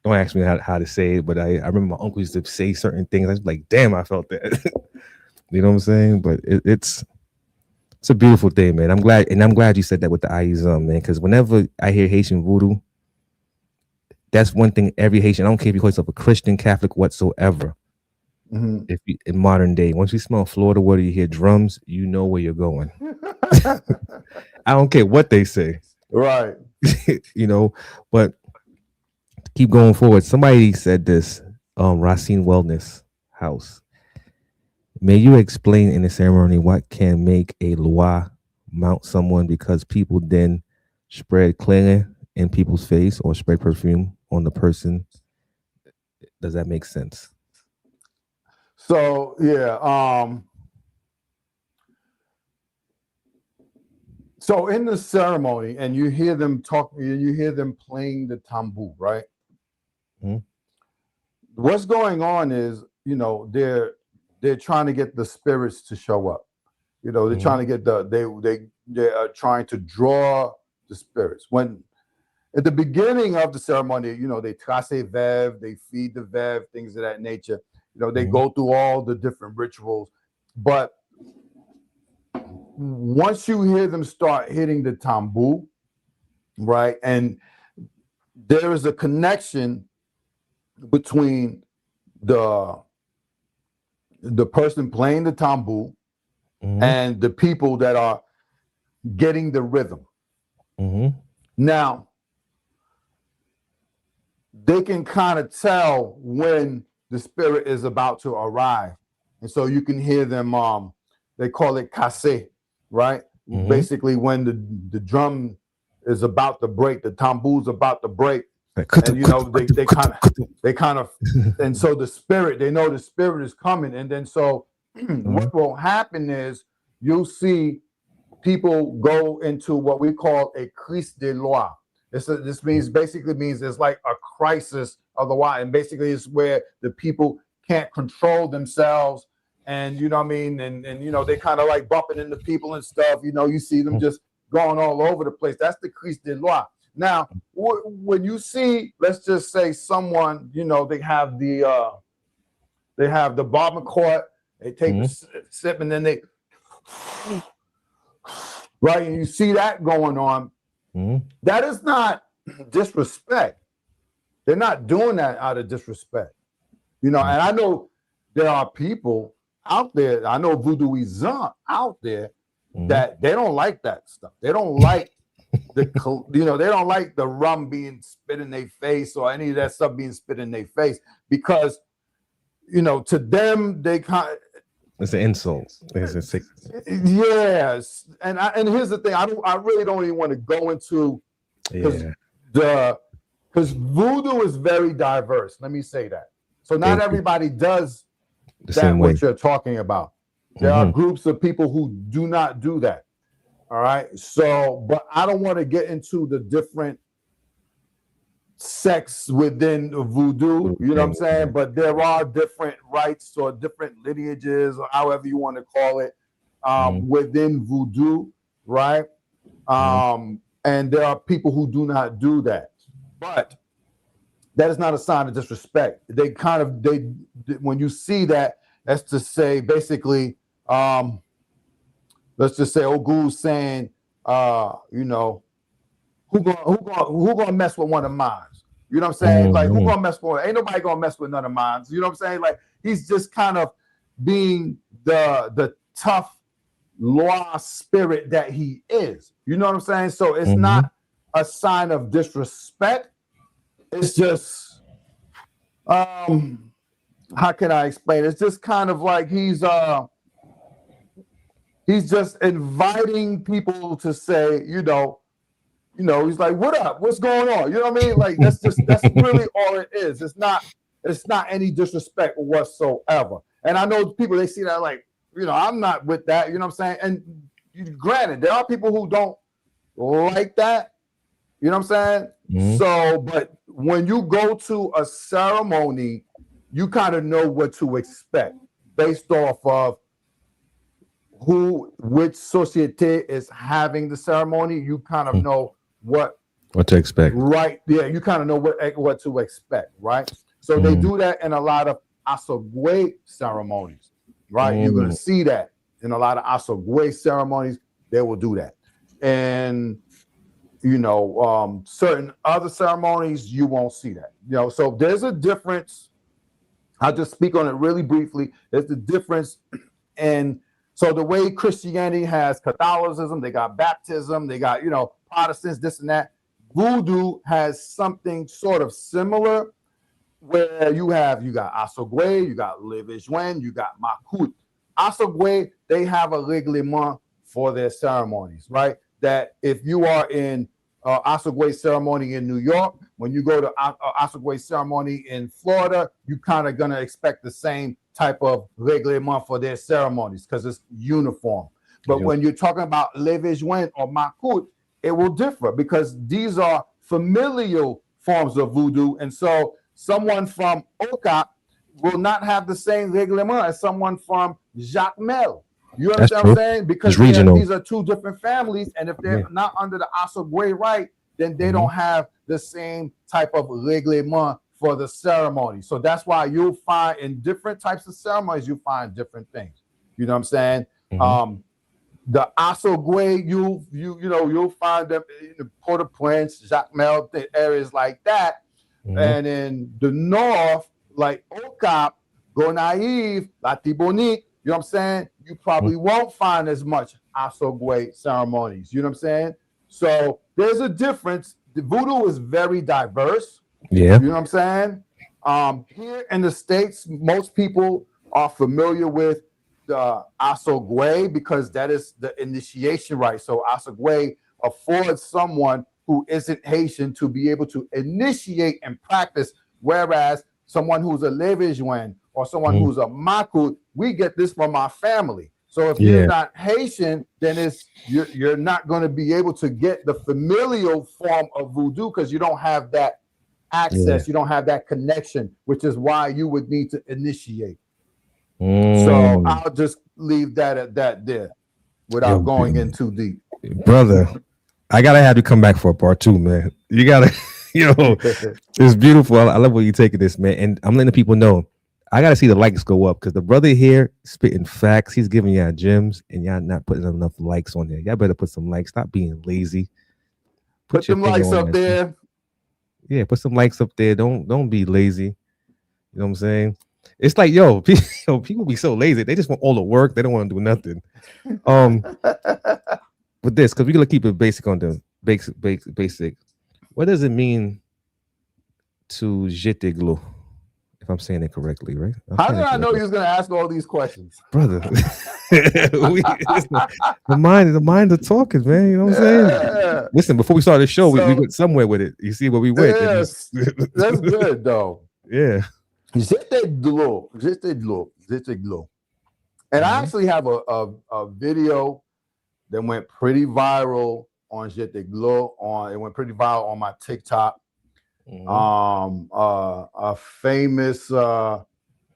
don't ask me how to say it, but I remember my uncle used to say certain things. I was like, damn, I felt that. You know what I'm saying? But it's a beautiful thing, man. I'm glad you said that with the Aizum, man. Because whenever I hear Haitian voodoo, that's one thing every Haitian, I don't care if you call yourself a Christian, Catholic, whatsoever. If you, in modern day, once you smell Florida water, you hear drums, you know where you're going. I don't care what they say. Right. you know, but keep going forward. Somebody said this, Racine Wellness House. May you explain in the ceremony what can make a loi mount someone because people then spread cleaner in people's face or spread perfume on the person? Does that make sense? So yeah, so in the ceremony, and you hear them talk, you hear them playing the tambour, right? Mhm. What's going on is, they're trying to get the spirits to show up. They're trying to get they are trying to draw the spirits. When at the beginning of the ceremony, they trace vev, they feed the vev, things of that nature. They go through all the different rituals, but once you hear them start hitting the tambour, right, and there is a connection between the person playing the tambour and the people that are getting the rhythm. Now, they can kind of tell when the spirit is about to arrive. And so you can hear them, they call it casse, right? Basically, when the drum is about to break, the tambour's about to break. And they kind of and so the spirit, they know the spirit is coming. And then so what will happen is you'll see people go into what we call a crise de loi. This means it's like a crisis of the loi, and basically it's where the people can't control themselves, and you know what I mean, and they kind of like bumping into people and stuff. You see them just going all over the place. That's the crise de loi. Now, when you see, let's just say someone, they have the barbacoa, they take a sip, and then they right, and you see that going on. That is not disrespect. They're not doing that out of disrespect. And I know there are people out there, I know voodooism out there that they don't like that stuff. They don't like they don't like the rum being spit in their face or any of that stuff being spit in their face because, to them, they kind of, it's an insult. Yes, and here's the thing: I really don't even want to go into because voodoo is very diverse. Let me say that. So not everybody does that what you're talking about. There are groups of people who do not do that. All right. So, but I don't want to get into the different sects within voodoo, you know what I'm saying? But there are different rites or different lineages or however you want to call it within voodoo, right? And there are people who do not do that. But that is not a sign of disrespect. They when you see that, that's to say basically, let's just say Ogu's saying, who gonna mess with one of mine? You know what I'm saying? Like, who gonna mess with? Ain't nobody gonna mess with none of mine. You know what I'm saying? Like, he's just kind of being the tough law spirit that he is. You know what I'm saying? So it's not a sign of disrespect. It's just, how can I explain? It's just kind of like he's just inviting people to say, he's like, what up? What's going on? You know what I mean? Like, that's really all it is. It's not any disrespect whatsoever. And I know people, they see that like, I'm not with that, you know what I'm saying? And granted, there are people who don't like that, you know what I'm saying? So, but when you go to a ceremony, you kind of know what to expect based off of which societe is having the ceremony. You kind of know what to expect, right? Yeah, you kind of know what to expect, right? So they do that in a lot of Asogwe ceremonies, right? You're gonna see that in a lot of Asogwe ceremonies. They will do that, and certain other ceremonies you won't see that. So there's a difference. I'll just speak on it really briefly. There's the difference in. So the way Christianity has Catholicism, they got baptism, they got, Protestants, this and that. voodoo has something sort of similar, where you got Asogwe, you got Leve Sèvenn, you got Makout. Asogwe, they have a regleman for their ceremonies, right? That if you are in Asogwe ceremony in New York, when you go to Asogwe ceremony in Florida, you kind of gonna expect the same type of regleman for their ceremonies because it's uniform. But when you're talking about Leve Sèvenn or Makout, it will differ because these are familial forms of voodoo, and so someone from Oka will not have the same regleman as someone from Jacmel. You understand what I'm saying? Because these are two different families, and if they're not under the Asogwe right, then they don't have the same type of regleman for the ceremony. So that's why you'll find in different types of ceremonies, you find different things. You know what I'm saying? The Asogwe, you'll find them in the Port-au-Prince, Jacmel, areas like that. And in the north, like Okap, Gonaïve, Latibonique, you know what I'm saying? You probably won't find as much Asogwe ceremonies. You know what I'm saying? So there's a difference. The voodoo is very diverse. Yeah. You know what I'm saying? Here in the States, most people are familiar with the Asogwe because that is the initiation rite. So Asogwe affords someone who isn't Haitian to be able to initiate and practice, whereas someone who's a Leve Sèvenn or someone who's a Makout, we get this from our family. So if you're not Haitian, then you're not going to be able to get the familial form of voodoo because you don't have that access, you don't have that connection, which is why you would need to initiate. So I'll just leave that at that there without going in too deep. Brother, I gotta have you come back for a part 2, man. You gotta, it's beautiful. I love where you taking this, man. And I'm letting the people know, I gotta see the likes go up because the brother here spitting facts. He's giving y'all gems, and y'all not putting enough likes on there. Y'all better put some likes. Stop being lazy. Put some likes up there. Yeah, put some likes up there. Don't be lazy. You know what I'm saying? It's like, people be so lazy. They just want all the work. They don't want to do nothing. With this, because we're gonna keep it basic on the basic. What does it mean to Gede glow? If I'm saying it correctly, right? How did I know you was gonna ask all these questions, brother? The mind are talking, man. You know what I'm saying? Listen, before we started the show, we went somewhere with it. You see where we went? Yes, that's good though. Yeah. Gede glow. And I actually have a video that went pretty viral on Gede glow. It went pretty viral on my TikTok. A famous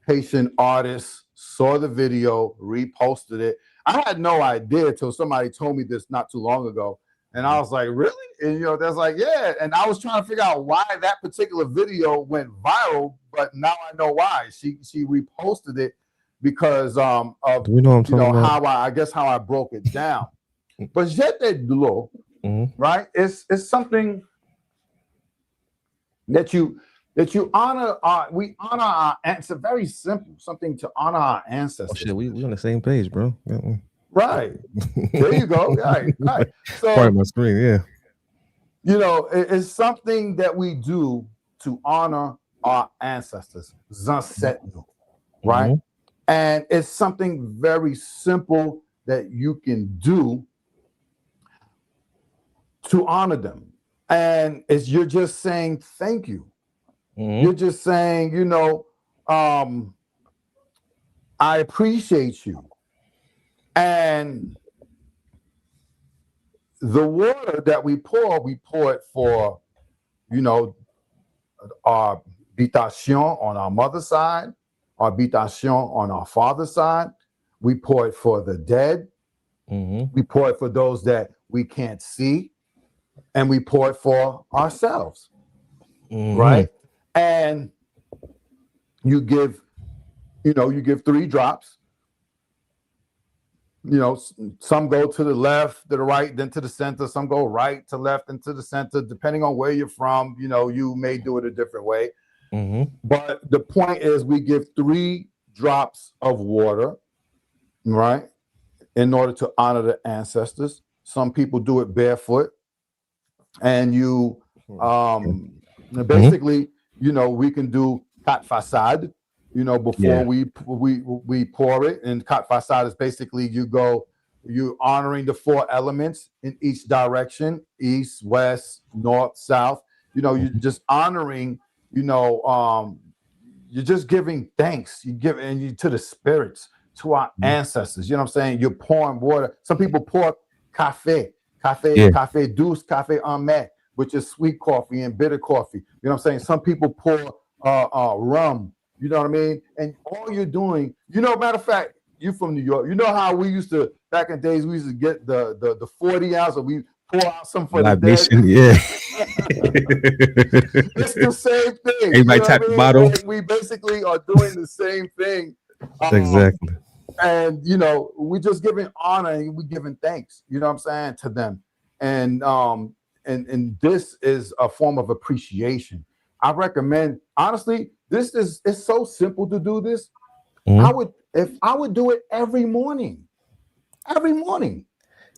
Haitian artist saw the video, reposted it. I had no idea until somebody told me this not too long ago. And I was like, really? And that's like, yeah. And I was trying to figure out why that particular video went viral, but now I know why. She reposted it because of how I broke it down. But Gede glow, right? It's something that you honor. We honor our. It's a very simple something to honor our ancestors. Oh shit, we on the same page, bro. Right. There you go. Right. So part of my screen, yeah. It's something that we do to honor our ancestors. Right? And it's something very simple that you can do to honor them. And you're just saying thank you. You're just saying, I appreciate you. And the water that we pour it for, our habitation on our mother's side, our habitation on our father's side. We pour it for the dead. We pour it for those that we can't see. And we pour it for ourselves. Right? And you give 3 drops. Some go to the left, to the right, then to the center. Some go right to left and to the center, depending on where you're from. You may do it a different way. But the point is, we give 3 drops of water, right, in order to honor the ancestors. Some people do it barefoot, and you Basically, you know, we can do kat facade, you know, before we pour it. And kat facade is basically you honoring the 4 elements in each direction: east, west, north, south. You know, you're just honoring, you know, you're just giving thanks. You give to the spirits, to our ancestors. You know what I'm saying? You're pouring water. Some people pour cafe douce, cafe amer, which is sweet coffee and bitter coffee. You know what I'm saying? Some people pour rum. You know what I mean? And all you're doing, you know, matter of fact, you from New York. You know how we used to, back in the days, we used to get the 40 ounce, or we pour out some for libation, the dead. It's the same thing. Everybody tap the bottle. Like, we basically are doing the same thing. Exactly. And, you know, we're just giving honor and we're giving thanks, you know what I'm saying, to them. And this is a form of appreciation. I recommend, honestly, it's so simple to do this. If I would do it every morning.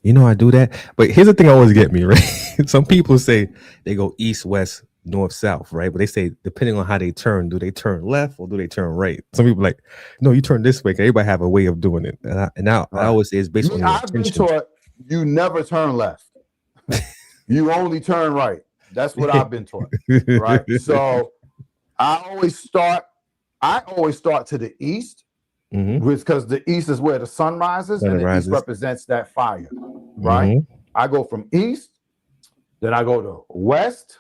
You know, I do that. But here's the thing that always get me, right? Some people say they go east, west, north, south, right? But they say, depending on how they turn, do they turn left or do they turn right? Some people like, no, you turn this way. Everybody have a way of doing it. And I always say it's based on your I've been taught you never turn left. You only turn right. That's what I've been taught, right? So I always start to the east, because the east is where the sun rises, and the east represents that fire, right? I go from east, then I go to west,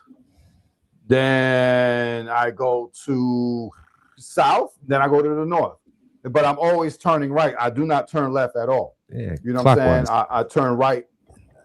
then I go to south, then I go to the north. But I'm always turning right. I do not turn left at all. Yeah, you know what I'm saying? I turn right.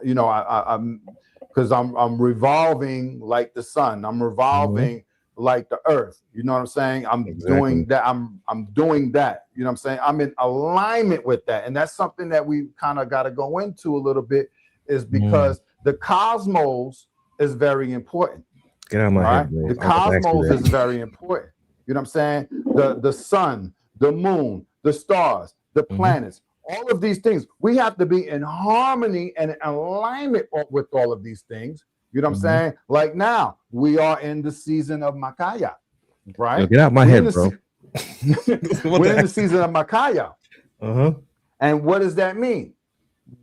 You know, I'm because I'm revolving like the sun. I'm revolving like the earth. You know what I'm saying? I'm doing that. I'm doing that. You know what I'm saying? I'm in alignment with that. And that's something that we kind of got to go into a little bit, is because the cosmos is very important. Get out of my head, bro. The cosmos is very important. You know what I'm saying? The sun, the moon, the stars, the planets, all of these things. We have to be in harmony and in alignment with all of these things. You know what I'm saying? Like now, we are in the season of Makaya, right? Yo, get out of my head, bro. We're in the season of Makaya. And what does that mean?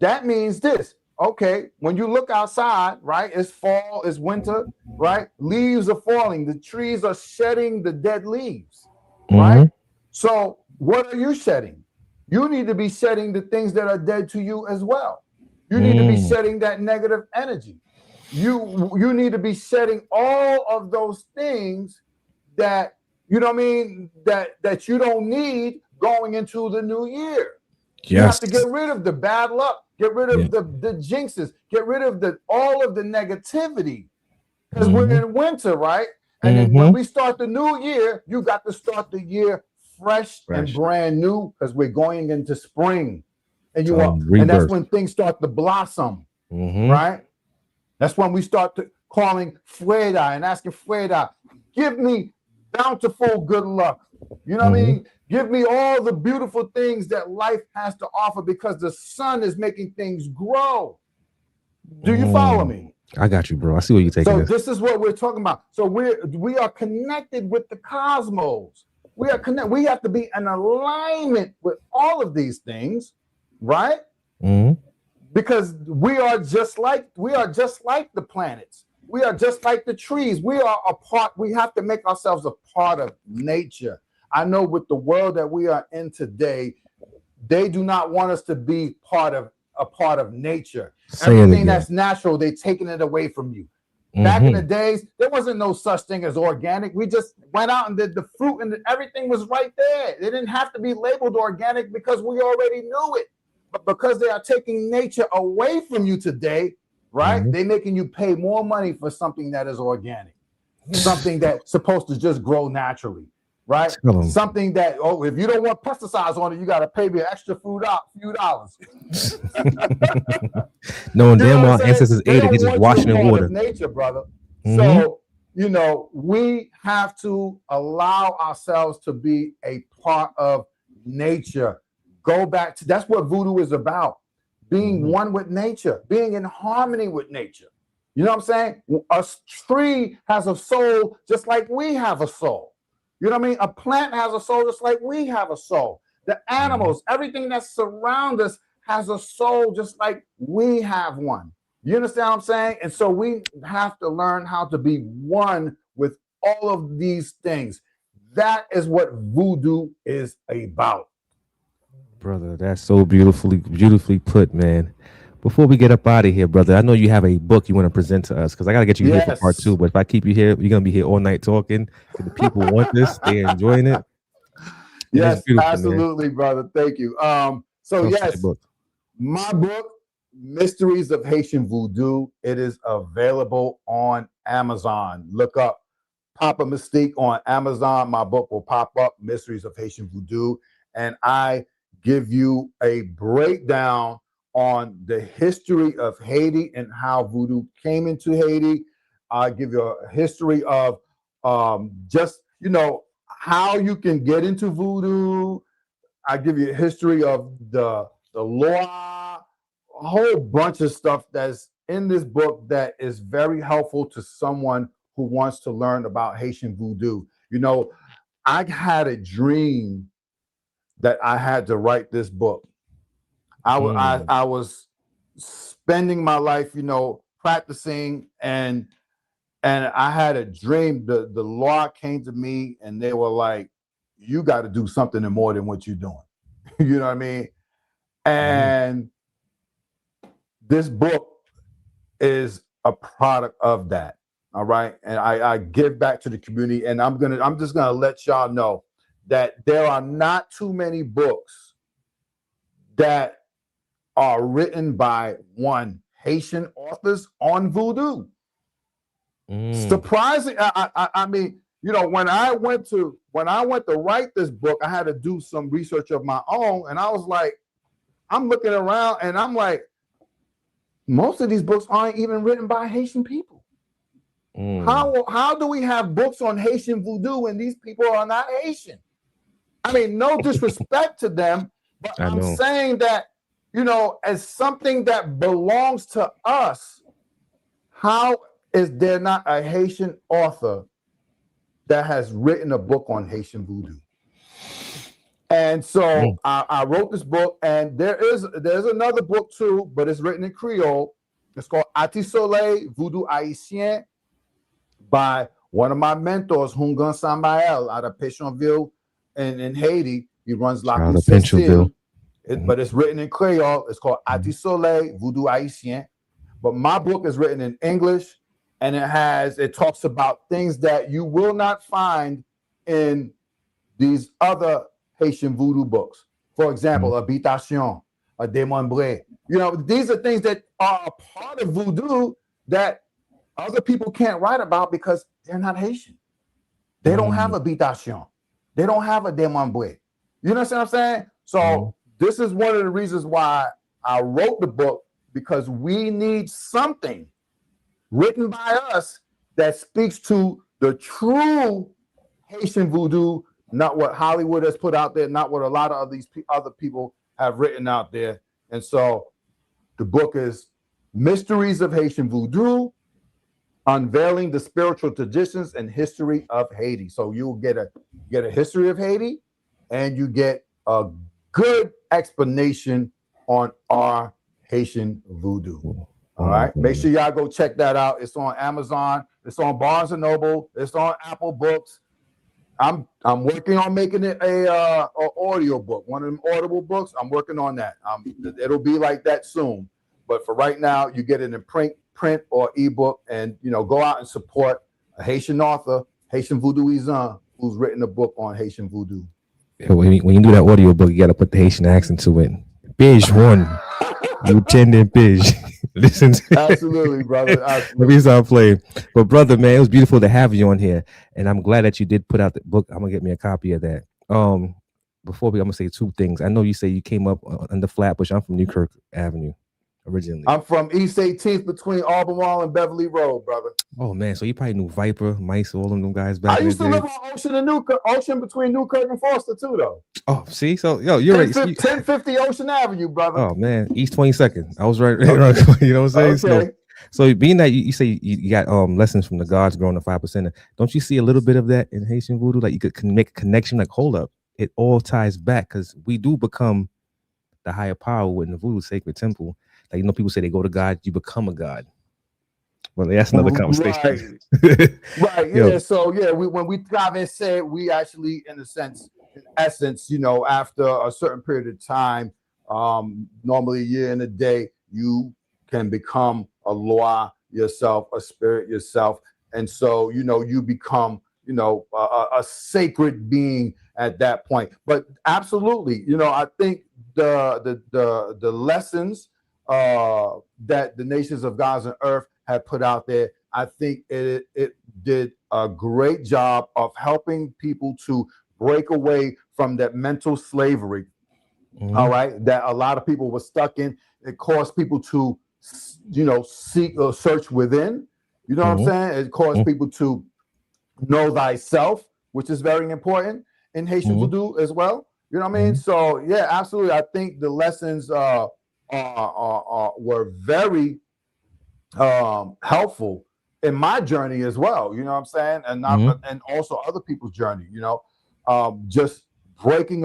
That means this. Okay, when you look outside, right? It's fall, it's winter, right? Leaves are falling. The trees are shedding the dead leaves, right? So what are you shedding? You need to be shedding the things that are dead to you as well. You need to be shedding that negative energy. You need to be shedding all of those things that, you know what I mean, that you don't need going into the new year. You have to get rid of the bad luck, get rid of the jinxes, get rid of all of the negativity, because we're in winter, right? And then when we start the new year, you got to start the year fresh. And brand new, because we're going into spring, and and that's when things start to blossom, right? That's when we start calling Freda and asking Freda, give me bountiful good luck. You know what I mean? Give me all the beautiful things that life has to offer, because the sun is making things grow. Do you follow me? I got you, bro. I see what you're taking. So this is what we're talking about. So we are connected with the cosmos. We are connected. We have to be in alignment with all of these things, right? Because we are just like the planets. We are just like the trees. We are a part. We have to make ourselves a part of nature. I know with the world that we are in today, they do not want us to be a part of nature. Everything that's natural, they're taking it away from you. Back in the days, there wasn't no such thing as organic. We just went out and did the fruit, and everything was right there. It didn't have to be labeled organic because we already knew it. But because they are taking nature away from you today, right? They're making you pay more money for something that is organic, something that's supposed to just grow naturally, right? Something that, if you don't want pesticides on it, you got to pay me an extra few dollars. Knowing damn well ancestors ate it, they just washing in water. Nature, brother. So, you know, we have to allow ourselves to be a part of nature. Go back to, that's what voodoo is about. Being one with nature, being in harmony with nature, You know what I'm saying? A tree has a soul just like we have a soul. You know what I mean? A plant has a soul just like we have a soul. The animals, everything that surrounds us has a soul just like we have one. You understand what I'm saying? And so we have to learn how to be one with all of these things. That is what voodoo is about. Brother, that's so beautifully put, man. Before we get up out of here, brother, I know you have a book you want to present to us because I got to get you here for part 2. But if I keep you here, you're going to be here all night talking. The people want this. They're enjoying it. Yes, absolutely, man. Brother. Thank you. So yes, my book, Mysteries of Haitian Vodou, it is available on Amazon. Look up Papa Mystique on Amazon. My book will pop up, Mysteries of Haitian Vodou. And I give you a breakdown on the history of Haiti and how voodoo came into Haiti. I give you a history of just, you know, how you can get into voodoo. I give you a history of the law, a whole bunch of stuff that's in this book that is very helpful to someone who wants to learn about Haitian voodoo. You know, I had a dream that I had to write this book. I was spending my life, you know, practicing, and I had a dream. The law came to me and they were like, you got to do something more than what you're doing. You know what I mean? And this book is a product of that. All right. And I give back to the community, and I'm just gonna let y'all know that there are not too many books that are written by Haitian authors on voodoo. Surprising. I mean, you know, when I went to write this book, I had to do some research of my own, and I was like, I'm looking around, and I'm like, most of these books aren't even written by Haitian people. How do we have books on Haitian voodoo when these people are not Haitian? I mean, no disrespect to them, but I'm saying that, you know, as something that belongs to us, how is there not a Haitian author that has written a book on Haitian voodoo? And so I wrote this book, and there's another book too, but it's written in Creole. It's called Soleil Voodoo Haïtien by one of my mentors, Hungan Samael, out of Pétionville in Haiti. He runs lakou, but it's written in Creole. It's called Soleil Voodoo Haïtien. But my book is written in English, and it talks about things that you will not find in these other Haitian voodoo books. For example, habitation, a démembré. You know, these are things that are a part of voodoo that other people can't write about because they're not Haitian. They don't have a habitation. They don't have a démembré. You understand what I'm saying? So this is one of the reasons why I wrote the book, because we need something written by us that speaks to the true Haitian voodoo, not what Hollywood has put out there, not what a lot of these other people have written out there. And so the book is Mysteries of Haitian Voodoo, Unveiling the Spiritual Traditions and History of Haiti. So you'll get a history of Haiti, and you get a good explanation on our Haitian voodoo. All right. Make sure y'all go check that out. It's on Amazon. It's on Barnes and Noble. It's on Apple Books. I'm working on making it a audio book, one of them Audible books. I'm working on that. It'll be like that soon. But for right now, you get it in print or ebook, and you know, go out and support a Haitian author, Haitian Voodooism, who's written a book on Haitian voodoo. Yeah, when you do that audio book, you got to put the Haitian accent to it. Page 1, Lieutenant Page. Listen to absolutely, brother. Absolutely. Let me stop playing. But brother, man, it was beautiful to have you on here, and I'm glad that you did put out the book. I'm gonna get me a copy of that. I'm gonna say 2 things. I know you say you came up on the Flatbush. I'm from Newkirk Avenue originally. I'm from East 18th between Albemarle and Beverly Road, brother. Oh man, so you probably knew Viper, Mice, all of them guys back. I used to live on Ocean and Newkirk, Ocean between Newkirk and Foster too, though. Oh, see, so yo, you're 1050 Ocean Avenue, brother. Oh man, East 22nd. I was right. You know what I'm saying? Okay. So being that you say you got lessons from the gods growing the 5%, don't you see a little bit of that in Haitian voodoo? Like you could make a connection. Like hold up, it all ties back because we do become the higher power within the voodoo sacred temple. Like people say they go to God, you become a god. Well, that's another conversation. Right. Yeah. So yeah, when we dive and say we actually, in essence, after a certain period of time, normally a year and a day, you can become a loa yourself, a spirit yourself, and so you become a sacred being at that point. But absolutely, I think the lessons that the nations of gods and earth have put out there, I think it did a great job of helping people to break away from that mental slavery. All right, that a lot of people were stuck in. It caused people to seek or search within. You know what I'm saying? It caused people to know thyself, which is very important in Haitian Vodou as well. You know what I mean? So yeah, absolutely. I think the lessons were very helpful in my journey as well. You know what I'm saying? And and also other people's journey. Just breaking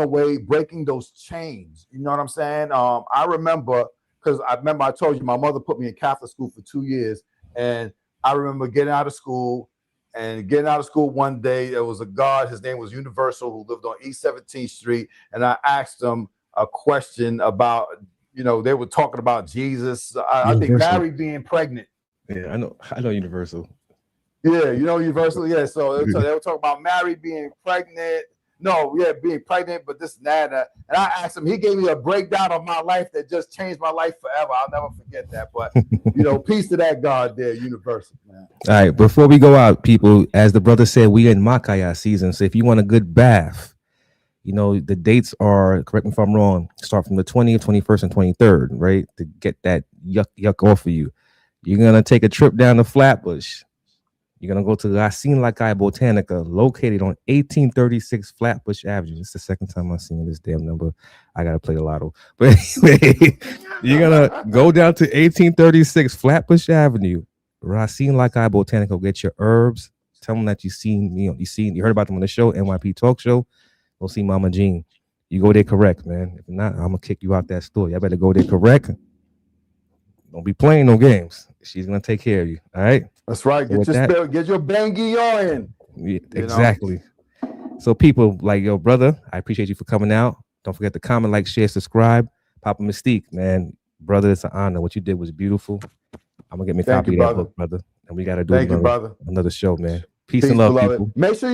those chains. You know what I'm saying? I remember I told you my mother put me in Catholic school for 2 years, and I remember getting out of school one day. There was a god, his name was Universal, who lived on East 17th Street, and I asked him a question about, they were talking about Jesus. I think Mary being pregnant. Yeah, I know Universal. Yeah, Universal. Yeah, so they were talking about Mary being pregnant. No, yeah, being pregnant, but this and that. And I asked him, he gave me a breakdown of my life that just changed my life forever. I'll never forget that. But, peace to that God there, Universal, man. All right, before we go out, people, as the brother said, we in Makaya season. So if you want a good bath, the dates are, correct me if I'm wrong, start from the 20th, 21st, and 23rd, right? To get that yuck off of you. You're going to take a trip down to Flatbush. You're going to go to La Lakou Botanica, located on 1836 Flatbush Avenue. It's the second time I've seen this damn number. I got to play the lotto. But anyway, you're going to go down to 1836 Flatbush Avenue, La Lakou Botanica, get your herbs. Tell them that you heard about them on the show, NYP Talk Show. Go see Mama Jean. You go there correct, man. If not, I'm going to kick you out that store. Y'all better go there correct. Don't be playing no games. She's going to take care of you. All right? That's right. Get your bangy on. Yeah, exactly. So people like, yo, brother, I appreciate you for coming out. Don't forget to comment, like, share, subscribe. Papa Mystique, man. Brother, it's an honor. What you did was beautiful. I'm going to get me a copy of that book, brother. And we got to do another show, man. Peace and love, beloved. People. Make sure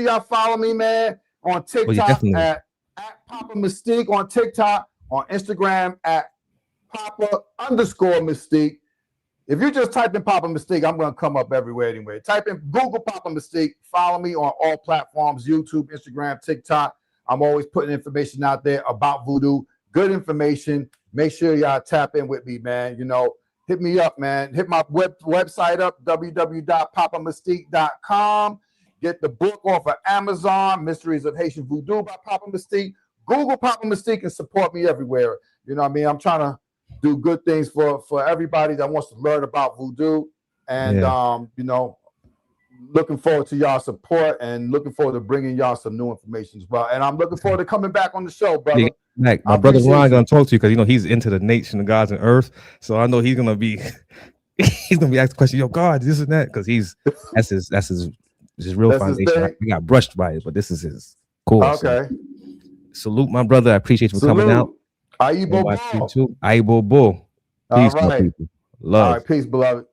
y'all follow me, man, on TikTok at Papa Mystique on TikTok, on Instagram at Papa_Mystique. If you just type in Papa Mystique, I'm going to come up everywhere anyway. Type in Google Papa Mystique. Follow me on all platforms, YouTube, Instagram, TikTok. I'm always putting information out there about voodoo. Good information. Make sure y'all tap in with me, man. Hit me up, man. Hit my website up, www.papamystique.com. Get the book off of Amazon, Mysteries of Haitian Vodou by Papa Mystique. Google Papa Mystique and support me everywhere. You know what I mean? I'm trying to do good things for everybody that wants to learn about voodoo. And, looking forward to y'all support and looking forward to bringing y'all some new information as well. And I'm looking forward to coming back on the show, brother. My brother Ron going to talk to you because, he's into the nation of gods and earth. So I know he's going to be asking questions, yo, God, this and that, because that's his real foundation. I got brushed by it, but this is his core. Okay. So, salute, my brother. I appreciate you for coming out. Aibo Bull. Peace, all right. Love. Peace, beloved.